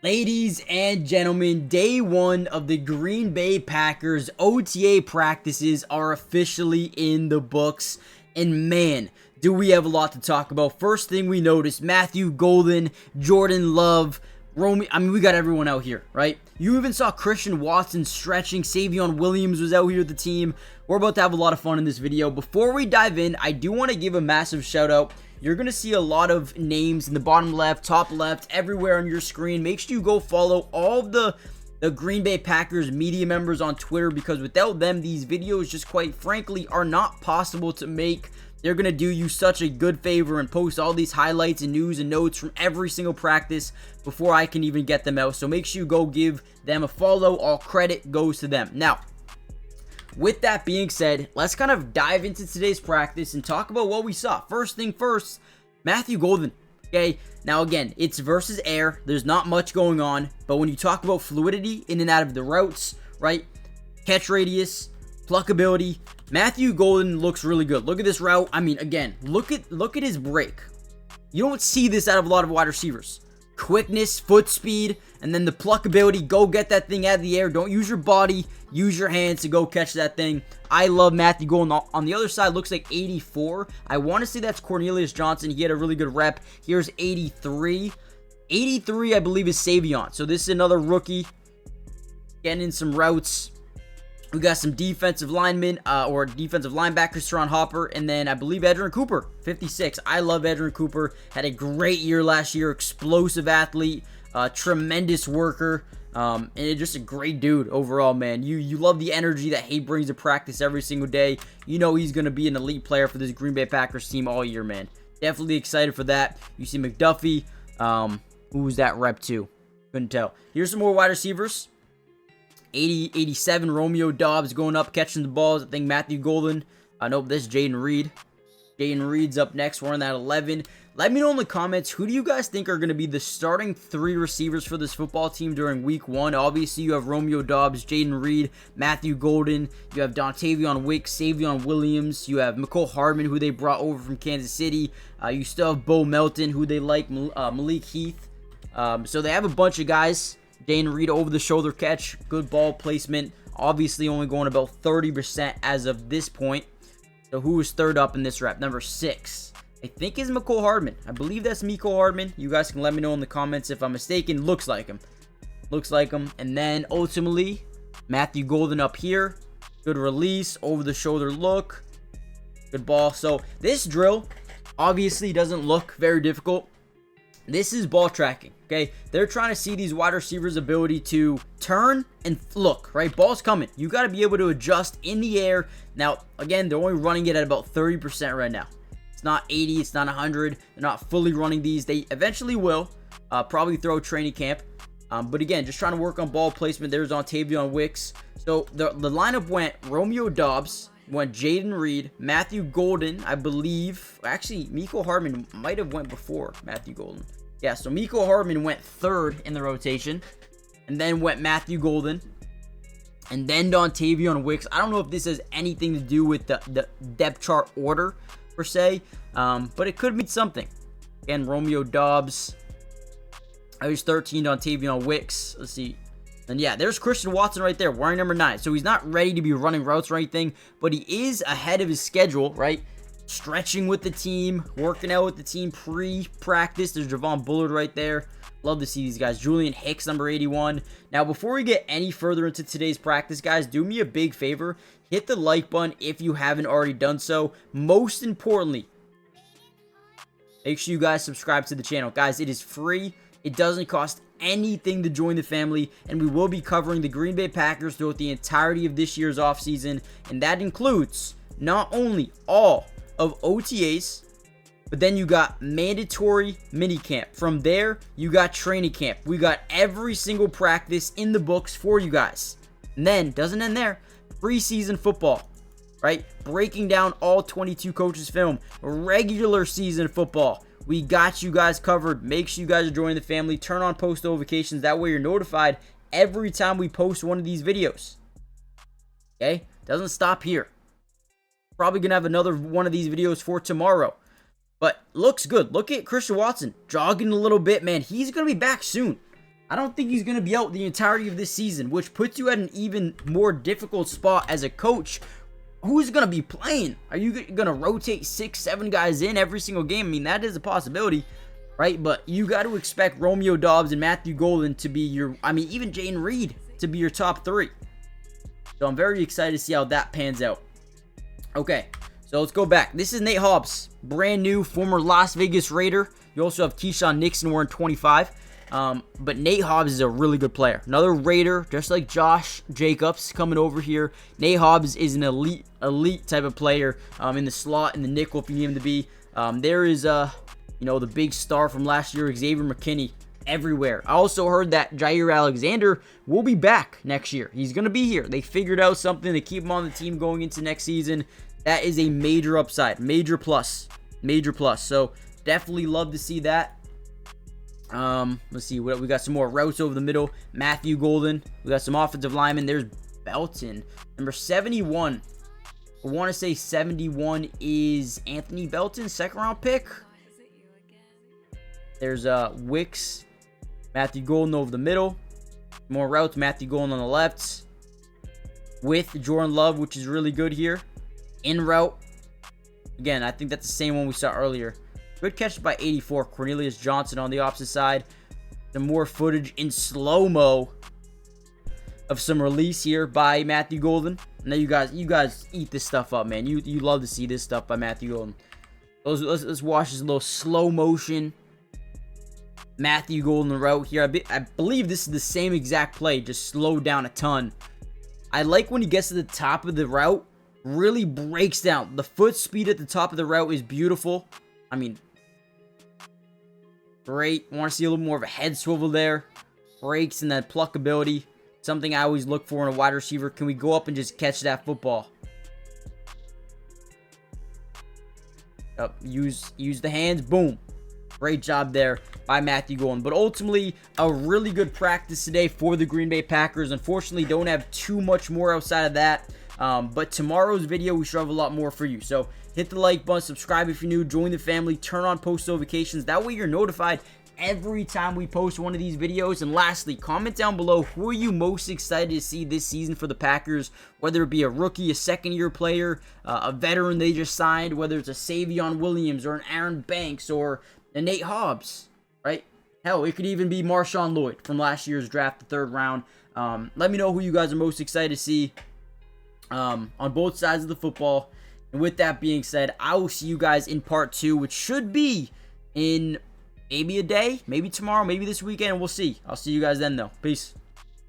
Ladies and gentlemen, day one of the Green Bay Packers OTA practices are officially in the books. And man, do we have a lot to talk about. First thing we noticed, Matthew Golden, Jordan Love, we got everyone out here, right? You even saw Christian Watson stretching. Savion Williams was out here with the team. We're about to have a lot of fun in this video. Before we dive in, I do want to give a massive shout out. You're going to see a lot of names in the bottom left, top left, everywhere on your screen. Make sure you go follow all of the Green Bay Packers media members on Twitter, because without them, these videos just quite frankly are not possible to make. They're going to do you such a good favor and post all these highlights and news and notes from every single practice before I can even get them out. So make sure you go give them a follow. All credit goes to them. Now, with that being said, let's kind of dive into today's practice and talk about what we saw. First thing first, Matthew Golden. Okay, now again, it's versus air. There's not much going on, but when you talk about fluidity in and out of the routes, right? Catch radius, pluckability, Matthew Golden looks really good. Look at this route. I mean, again, look at his break. You don't see this out of a lot of wide receivers. Quickness, foot speed, and then the pluckability. Go get that thing out of the air. Don't use your body. Use your hands to go catch that thing. I love Matthew Golden. On the other side, looks like 84. I want to say that's Cornelius Johnson. He had a really good rep. Here's 83. 83, I believe, is Savion. So this is another rookie getting in some routes. We got some defensive linemen or defensive linebackers, Teron Hopper, and then I believe Edgerrin Cooper, 56. I love Edgerrin Cooper. Had a great year last year. Explosive athlete, tremendous worker, and just a great dude overall, man. You love the energy that he brings to practice every single day. You know he's going to be an elite player for this Green Bay Packers team all year, man. Definitely excited for that. You see McDuffie. Who was that rep to? Couldn't tell. Here's some more wide receivers. 80, 87, Romeo Doubs going up, catching the balls. I think Matthew Golden. Nope, this is Jaden Reed. Jaden Reed's up next. We're on that 11. Let me know in the comments, who do you guys think are going to be the starting 3 receivers for this football team during week 1? Obviously, you have Romeo Doubs, Jaden Reed, Matthew Golden. You have Dontavion Wicks, Savion Williams. You have Mecole Hardman, who they brought over from Kansas City. You still have Bo Melton, who they like, Malik Heath. So they have a bunch of guys. Jaden Reed over the shoulder catch, good ball placement. Obviously only going about 30% as of this point. So who is third up in this rep? Number 6, I think, is Mecole Hardman. I believe that's Mecole Hardman. You guys can let me know in the comments if I'm mistaken. Looks like him. Looks like him. And then ultimately, Matthew Golden up here. Good release, over the shoulder look. Good ball. So this drill obviously doesn't look very difficult. This is ball tracking, okay? They're trying to see these wide receivers' ability to turn and look, right? Ball's coming. You got to be able to adjust in the air. Now, again, they're only running it at about 30% right now. It's not 80, it's not 100. They're not fully running these. They eventually will probably throw training camp. But again, just trying to work on ball placement. There's Dontavion Wicks. So the lineup went Romeo Doubs, went Jaden Reed, Matthew Golden, I believe. Actually, Mecole Hardman might have went before Matthew Golden. Yeah, so Mecole Hardman went 3rd in the rotation. And then went Matthew Golden. And then Dontavion Wicks. I don't know if this has anything to do with the depth chart order, per se. But it could mean something. Again, Romeo Doubs. I was 13, Dontavion Wicks. Let's see. And yeah, there's Christian Watson right there, wearing number 9. So he's not ready to be running routes or anything, but he is ahead of his schedule, right? Stretching with the team, working out with the team pre-practice. There's Javon Bullard right there. Love to see these guys. Julian Hicks, number 81. Now, before we get any further into today's practice, guys, do me a big favor. Hit the like button if you haven't already done so. Most importantly, make sure you guys subscribe to the channel. Guys, it is free. It doesn't cost anything to join the family, and we will be covering the Green Bay Packers throughout the entirety of this year's offseason, and that includes not only all of OTAs, but then you got mandatory minicamp. From there, you got training camp. We got every single practice in the books for you guys. And then, doesn't end there, preseason football, right? Breaking down all 22 coaches' film, regular season football. We got you guys covered. Make sure you guys are joining the family. Turn on post notifications. That way you're notified every time we post one of these videos. Okay? Doesn't stop here. Probably going to have another one of these videos for tomorrow. But looks good. Look at Christian Watson jogging a little bit, man. He's going to be back soon. I don't think he's going to be out the entirety of this season, which puts you at an even more difficult spot as a coach. Who's going to be playing? Are you going to rotate 6, 7 guys in every single game? I mean, that is a possibility, right? But you got to expect Romeo Doubs and Matthew Golden to be your, I mean, even Jayden Reed to be your top 3. So I'm very excited to see how that pans out. Okay, so let's go back. This is Nate Hobbs, brand new, former Las Vegas Raider. You also have Keyshawn Nixon wearing 25. But Nate Hobbs is a really good player. Another Raider, just like Josh Jacobs coming over here. Nate Hobbs is an elite type of player in the slot, in the nickel if you need him to be. There is, the big star from last year, Xavier McKinney, everywhere. I also heard that Jair Alexander will be back next year. He's going to be here. They figured out something to keep him on the team going into next season. That is a major upside, major plus. So definitely love to see that. Let's see what we got. Some more routes over the middle. Matthew Golden. We got some offensive linemen. There's Belton, number 71. I want to say 71 is Anthony Belton, 2nd round pick. There's Wicks, Matthew Golden over the middle. More routes. Matthew Golden on the left with Jordan Love, which is really good here. In route. Again, I think that's the same one we saw earlier. Good catch by 84. Cornelius Johnson on the opposite side. Some more footage in slow-mo of some release here by Matthew Golden. Now you guys eat this stuff up, man. You love to see this stuff by Matthew Golden. Let's watch this little slow motion Matthew Golden route here. I believe this is the same exact play, just slowed down a ton. I like when he gets to the top of the route, really breaks down. The foot speed at the top of the route is beautiful. I mean, great. Want to see a little more of a head swivel there. Breaks and that pluck ability. Something I always look for in a wide receiver. Can we go up and just catch that football? Use the hands. Boom. Great job there by Matthew Golden. But ultimately, a really good practice today for the Green Bay Packers. Unfortunately, don't have too much more outside of that. But tomorrow's video, we should have a lot more for you. So hit the like button, subscribe if you're new, join the family, turn on post notifications. That way you're notified every time we post one of these videos. And lastly, comment down below who are you most excited to see this season for the Packers, whether it be a rookie, a second-year player, a veteran they just signed, whether it's a Savion Williams or an Aaron Banks or a Nate Hobbs, right? Hell, it could even be Marshawn Lloyd from last year's draft, the 3rd round. Let me know who you guys are most excited to see on both sides of the football. And with that being said, I will see you guys in part 2, which should be in maybe a day, maybe tomorrow, maybe this weekend. We'll see. I'll see you guys then, though. Peace.